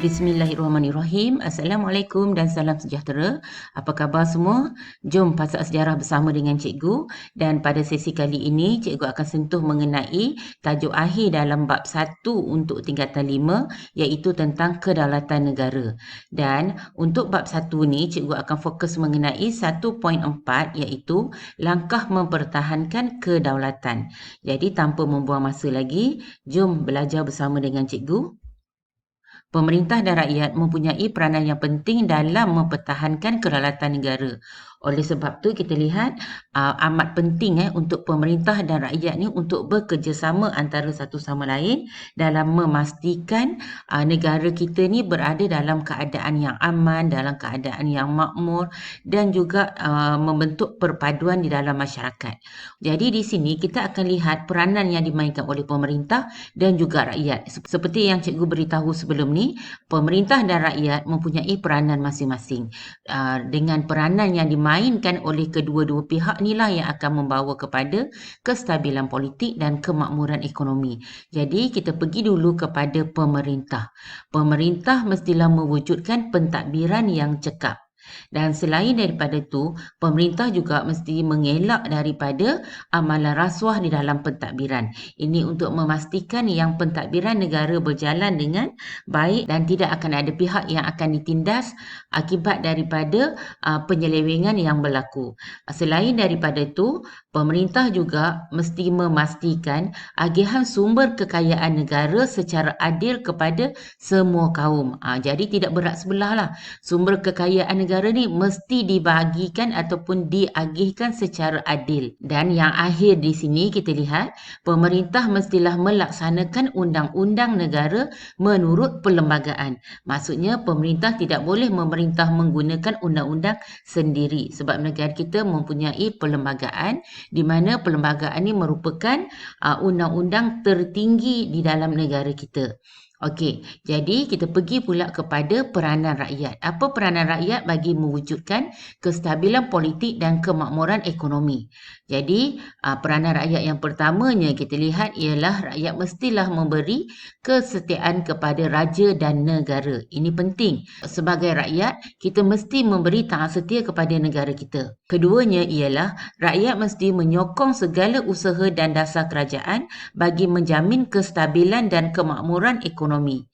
Bismillahirrahmanirrahim. Assalamualaikum dan salam sejahtera. Apa khabar semua? Jom pasak sejarah bersama dengan cikgu, dan pada sesi kali ini cikgu akan sentuh mengenai tajuk akhir dalam bab 1 untuk tingkatan 5, iaitu tentang kedaulatan negara. Dan untuk bab 1 ni cikgu akan fokus mengenai 1.4, iaitu langkah mempertahankan kedaulatan. Jadi tanpa membuang masa lagi, jom belajar bersama dengan cikgu. Pemerintah dan rakyat mempunyai peranan yang penting dalam mempertahankan kedaulatan negara. Oleh sebab tu kita lihat amat penting untuk pemerintah dan rakyat ni untuk bekerjasama antara satu sama lain dalam memastikan negara kita ni berada dalam keadaan yang aman, dalam keadaan yang makmur, dan juga membentuk perpaduan di dalam masyarakat. Jadi di sini kita akan lihat peranan yang dimainkan oleh pemerintah dan juga rakyat. Seperti yang cikgu beritahu sebelum ni, pemerintah dan rakyat mempunyai peranan masing-masing. Dengan peranan yang dimainkan oleh kedua-dua pihak inilah yang akan membawa kepada kestabilan politik dan kemakmuran ekonomi. Jadi kita pergi dulu kepada pemerintah. Pemerintah mestilah mewujudkan pentadbiran yang cekap. Dan selain daripada itu, pemerintah juga mesti mengelak daripada amalan rasuah di dalam pentadbiran. Ini untuk memastikan yang pentadbiran negara berjalan dengan baik dan tidak akan ada pihak yang akan ditindas akibat daripada penyelewengan yang berlaku. Selain daripada itu, pemerintah juga mesti memastikan agihan sumber kekayaan negara secara adil kepada semua kaum. Jadi tidak berat sebelah lah. Sumber kekayaan negara ni mesti dibahagikan ataupun diagihkan secara adil. Dan yang akhir di sini kita lihat, pemerintah mestilah melaksanakan undang-undang negara menurut perlembagaan. Maksudnya pemerintah tidak boleh memerintah menggunakan undang-undang sendiri sebab negara kita mempunyai perlembagaan di mana perlembagaan ini merupakan undang-undang tertinggi di dalam negara kita. Okey, jadi kita pergi pula kepada peranan rakyat. Apa peranan rakyat bagi mewujudkan kestabilan politik dan kemakmuran ekonomi? Jadi, peranan rakyat yang pertamanya kita lihat ialah rakyat mestilah memberi kesetiaan kepada raja dan negara. Ini penting. Sebagai rakyat, kita mesti memberi taat setia kepada negara kita. Keduanya ialah rakyat mesti menyokong segala usaha dan dasar kerajaan bagi menjamin kestabilan dan kemakmuran ekonomi.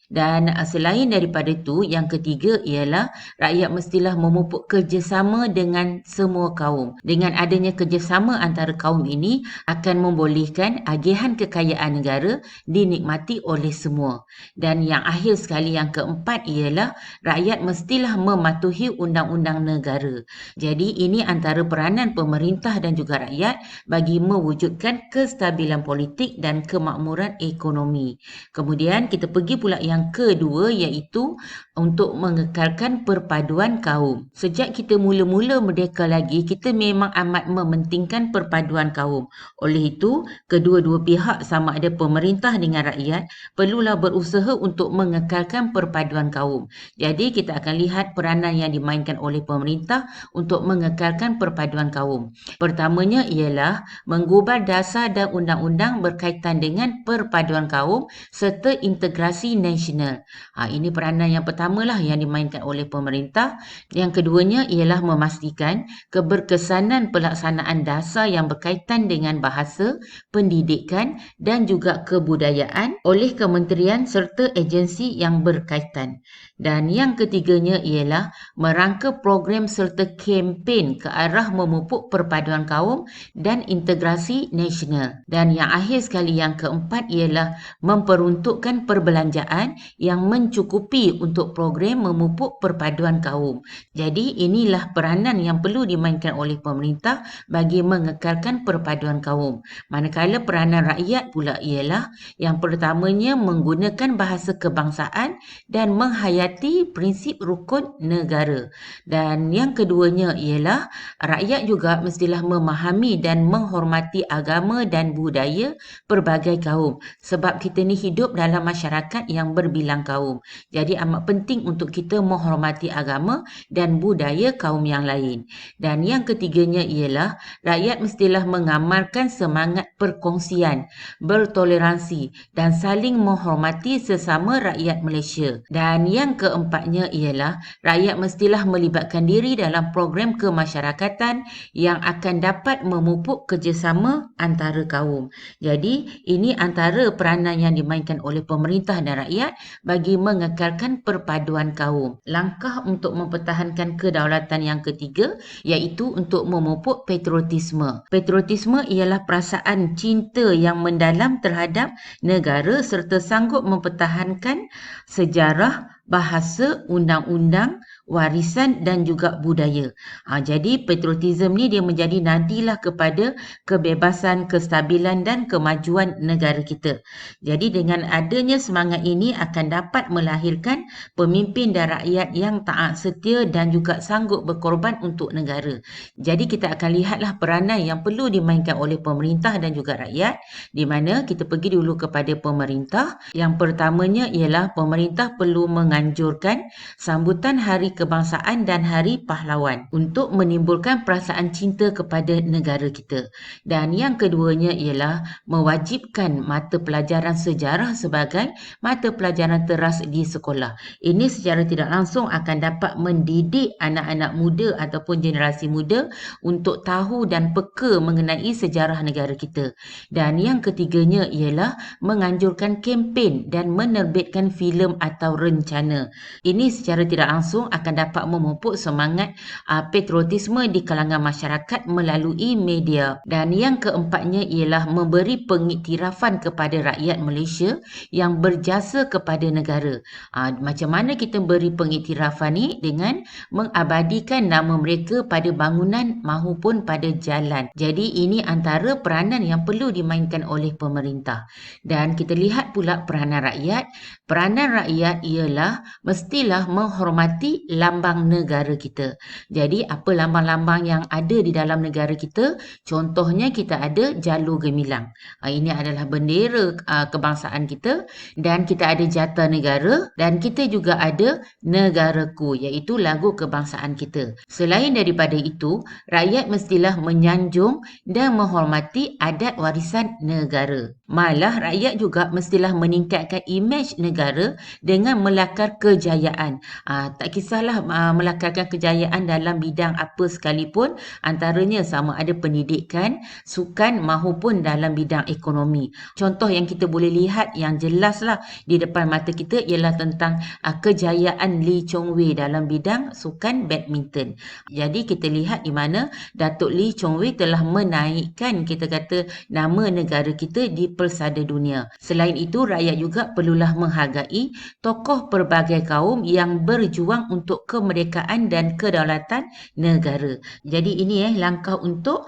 Dan selain daripada itu, yang ketiga ialah rakyat mestilah memupuk kerjasama dengan semua kaum. Dengan adanya kerjasama antara kaum ini akan membolehkan agihan kekayaan negara dinikmati oleh semua. Dan yang akhir sekali, yang keempat ialah rakyat mestilah mematuhi undang-undang negara. Jadi ini antara peranan pemerintah dan juga rakyat bagi mewujudkan kestabilan politik dan kemakmuran ekonomi. Kemudian kita pergi pula yang kedua, iaitu untuk mengekalkan perpaduan kaum. Sejak kita mula-mula merdeka lagi, kita memang amat mementingkan perpaduan kaum. Oleh itu, kedua-dua pihak sama ada pemerintah dengan rakyat perlulah berusaha untuk mengekalkan perpaduan kaum. Jadi kita akan lihat peranan yang dimainkan oleh pemerintah untuk mengekalkan perpaduan kaum. Pertamanya ialah menggubal dasar dan undang-undang berkaitan dengan perpaduan kaum serta integrasi nasional. Ini peranan yang pertamalah yang dimainkan oleh pemerintah. Yang keduanya ialah memastikan keberkesanan pelaksanaan dasar yang berkaitan dengan bahasa, pendidikan dan juga kebudayaan oleh kementerian serta agensi yang berkaitan. Dan yang ketiganya ialah merangka program serta kempen ke arah memupuk perpaduan kaum dan integrasi nasional. Dan yang akhir sekali, yang keempat ialah memperuntukkan perbelanjaan yang mencukupi untuk program memupuk perpaduan kaum. Jadi inilah peranan yang perlu dimainkan oleh pemerintah bagi mengekalkan perpaduan kaum. Manakala peranan rakyat pula ialah yang pertamanya menggunakan bahasa kebangsaan dan menghayati prinsip rukun negara. Dan yang keduanya ialah rakyat juga mestilah memahami dan menghormati agama dan budaya pelbagai kaum sebab kita ni hidup dalam masyarakat yang berbilang kaum. Jadi amat penting penting untuk kita menghormati agama dan budaya kaum yang lain. Dan yang ketiganya ialah rakyat mestilah mengamalkan semangat perkongsian, bertoleransi dan saling menghormati sesama rakyat Malaysia. Dan yang keempatnya ialah rakyat mestilah melibatkan diri dalam program kemasyarakatan yang akan dapat memupuk kerjasama antara kaum. Jadi ini antara peranan yang dimainkan oleh pemerintah dan rakyat bagi mengekalkan perpaduan kaum. Langkah untuk mempertahankan kedaulatan yang ketiga iaitu untuk memupuk patriotisme. Patriotisme ialah perasaan cinta yang mendalam terhadap negara serta sanggup mempertahankan sejarah, bahasa, undang-undang, warisan dan juga budaya. Jadi patriotisme ni dia menjadi nadilah kepada kebebasan, kestabilan dan kemajuan negara kita. Jadi dengan adanya semangat ini akan dapat melahirkan pemimpin dan rakyat yang taat setia dan juga sanggup berkorban untuk negara. Jadi kita akan lihatlah peranan yang perlu dimainkan oleh pemerintah dan juga rakyat, di mana kita pergi dulu kepada pemerintah. Yang pertamanya ialah pemerintah perlu menganjurkan sambutan Hari Kebangsaan dan Hari Pahlawan untuk menimbulkan perasaan cinta kepada negara kita. Dan yang keduanya ialah mewajibkan mata pelajaran sejarah sebagai mata pelajaran teras di sekolah. Ini secara tidak langsung akan dapat mendidik anak-anak muda ataupun generasi muda untuk tahu dan peka mengenai sejarah negara kita. Dan yang ketiganya ialah menganjurkan kempen dan menerbitkan filem atau rencana. Ini secara tidak langsung akan dapat memupuk semangat patriotisme di kalangan masyarakat melalui media. Dan yang keempatnya ialah memberi pengiktirafan kepada rakyat Malaysia yang berjasa kepada negara. Macam mana kita beri pengiktirafan ni? Dengan mengabadikan nama mereka pada bangunan maupun pada jalan. Jadi ini antara peranan yang perlu dimainkan oleh pemerintah. Dan kita lihat pula peranan rakyat. Peranan rakyat ialah mestilah menghormati lambang negara kita. Jadi apa lambang-lambang yang ada di dalam negara kita? Contohnya kita ada jalur gemilang. Ini adalah bendera kebangsaan kita, dan kita ada jata negara, dan kita juga ada negaraku iaitu lagu kebangsaan kita. Selain daripada itu, rakyat mestilah menyanjung dan menghormati adat warisan negara. Malah rakyat juga mestilah meningkatkan imej negara dengan melakar kejayaan. Tak kisahlah melakarkan kejayaan dalam bidang apa sekalipun, antaranya sama ada pendidikan, sukan maupun dalam bidang ekonomi. Contoh yang kita boleh lihat yang jelaslah di depan mata kita ialah tentang kejayaan Lee Chong Wei dalam bidang sukan badminton. Jadi kita lihat di mana Datuk Lee Chong Wei telah menaikkan kita kata nama negara kita di persada dunia. Selain itu, rakyat juga perlulah menghargai tokoh pelbagai kaum yang berjuang untuk kemerdekaan dan kedaulatan negara. Jadi ini langkah untuk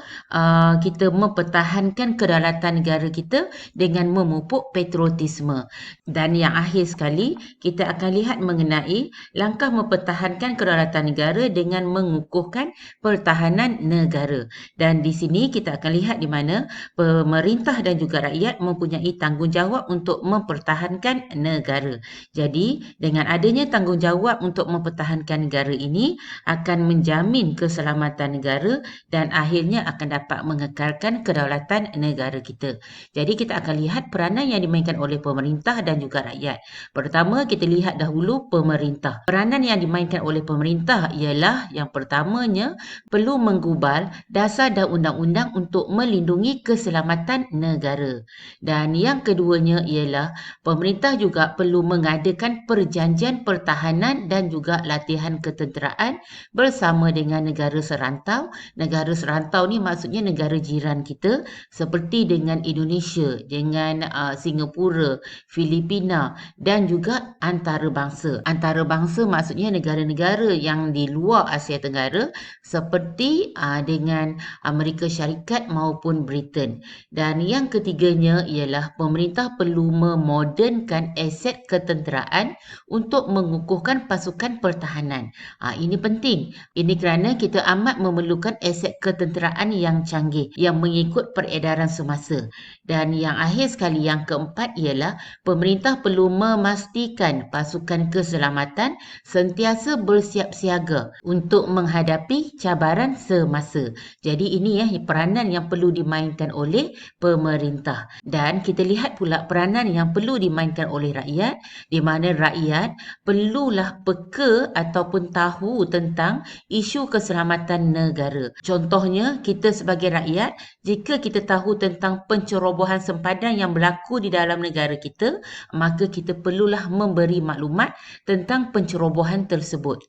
kita mempertahankan kedaulatan negara kita dengan memupuk patriotisme. Dan yang akhir sekali, kita akan lihat mengenai langkah mempertahankan kedaulatan negara dengan mengukuhkan pertahanan negara. Dan di sini kita akan lihat di mana pemerintah dan juga rakyat mempunyai tanggungjawab untuk mempertahankan negara. Jadi dengan adanya tanggungjawab untuk mempertahankan negara ini akan menjamin keselamatan negara dan akhirnya akan dapat mengekalkan kedaulatan negara kita. Jadi kita akan lihat peranan yang dimainkan oleh pemerintah dan juga rakyat. Pertama, kita lihat dahulu pemerintah. Peranan yang dimainkan oleh pemerintah ialah yang pertamanya perlu menggubal dasar dan undang-undang untuk melindungi keselamatan negara. Dan yang keduanya ialah pemerintah juga perlu mengadakan perjanjian pertahanan dan juga latihan ketenteraan bersama dengan negara serantau. Negara serantau ni maksudnya negara jiran kita seperti dengan Indonesia, dengan Singapura, Filipina dan juga antarabangsa. Antarabangsa maksudnya negara-negara yang di luar Asia Tenggara seperti dengan Amerika Syarikat maupun Britain. Dan yang ketiganya ialah pemerintah perlu memodernkan aset ketenteraan untuk mengukuhkan pasukan pertahanan pertahanan. Ini penting. Ini kerana kita amat memerlukan aset ketenteraan yang canggih yang mengikut peredaran semasa. Dan yang akhir sekali, yang keempat ialah pemerintah perlu memastikan pasukan keselamatan sentiasa bersiap siaga untuk menghadapi cabaran semasa. Jadi ini peranan yang perlu dimainkan oleh pemerintah. Dan kita lihat pula peranan yang perlu dimainkan oleh rakyat, di mana rakyat perlulah peka ataupun tahu tentang isu keselamatan negara. Contohnya, kita sebagai rakyat, jika kita tahu tentang pencerobohan sempadan yang berlaku di dalam negara kita, maka kita perlulah memberi maklumat tentang pencerobohan tersebut.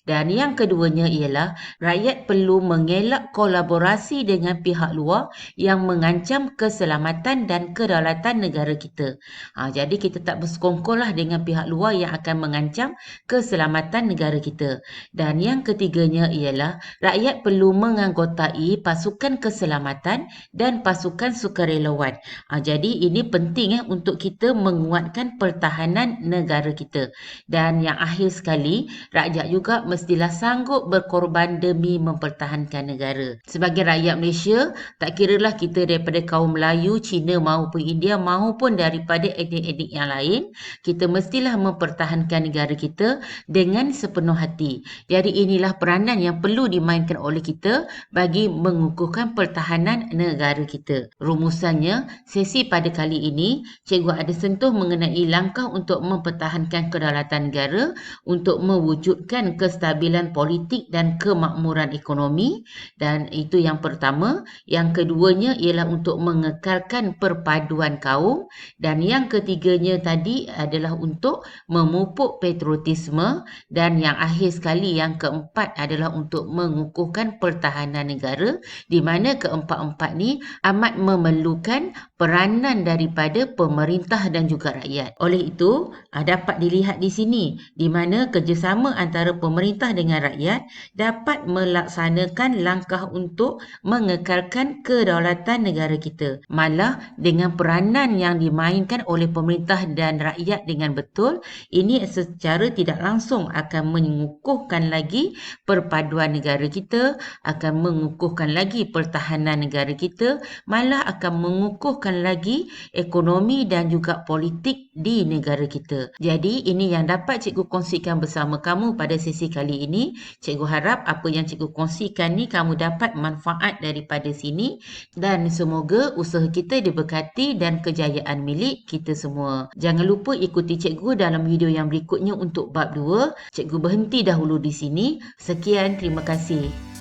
Dan yang keduanya ialah rakyat perlu mengelak kolaborasi dengan pihak luar yang mengancam keselamatan dan kedaulatan negara kita. Jadi kita tak bersekongkollah dengan pihak luar yang akan mengancam keselamatan negara kita. Dan yang ketiganya ialah rakyat perlu menganggotai pasukan keselamatan dan pasukan sukarelawan. Jadi ini penting untuk kita menguatkan pertahanan negara kita. Dan yang akhir sekali, rakyat juga mestilah sanggup berkorban demi mempertahankan negara. Sebagai rakyat Malaysia, tak kiralah kita daripada kaum Melayu, Cina maupun India maupun daripada etnik-etnik yang lain, kita mestilah mempertahankan negara kita dengan sepenuh hati. Jadi inilah peranan yang perlu dimainkan oleh kita bagi mengukuhkan pertahanan negara kita. Rumusannya, sesi pada kali ini, cikgu ada sentuh mengenai langkah untuk mempertahankan kedaulatan negara, untuk mewujudkan kestabilan politik dan kemakmuran ekonomi, dan itu yang pertama. Yang keduanya ialah untuk mengekalkan perpaduan kaum, dan yang ketiganya tadi adalah untuk memupuk patriotisme, dan yang akhir sekali yang keempat adalah untuk mengukuhkan pertahanan negara, di mana keempat-empat ni amat memerlukan peranan daripada pemerintah dan juga rakyat. Oleh itu, dapat dilihat di sini di mana kerjasama antara pemerintah dengan rakyat dapat melaksanakan langkah untuk mengekalkan kedaulatan negara kita. Malah dengan peranan yang dimainkan oleh pemerintah dan rakyat dengan betul, ini secara tidak langsung akan mengukuhkan lagi perpaduan negara kita, akan mengukuhkan lagi pertahanan negara kita, malah akan mengukuhkan lagi ekonomi dan juga politik di negara kita. Jadi ini yang dapat cikgu kongsikan bersama kamu pada sesi kali ini. Cikgu harap apa yang cikgu kongsikan ni kamu dapat manfaat daripada sini, dan semoga usaha kita diberkati dan kejayaan milik kita semua. Jangan lupa ikuti cikgu dalam video yang berikutnya untuk bab 2. Cikgu berhenti dahulu di sini. Sekian, terima kasih.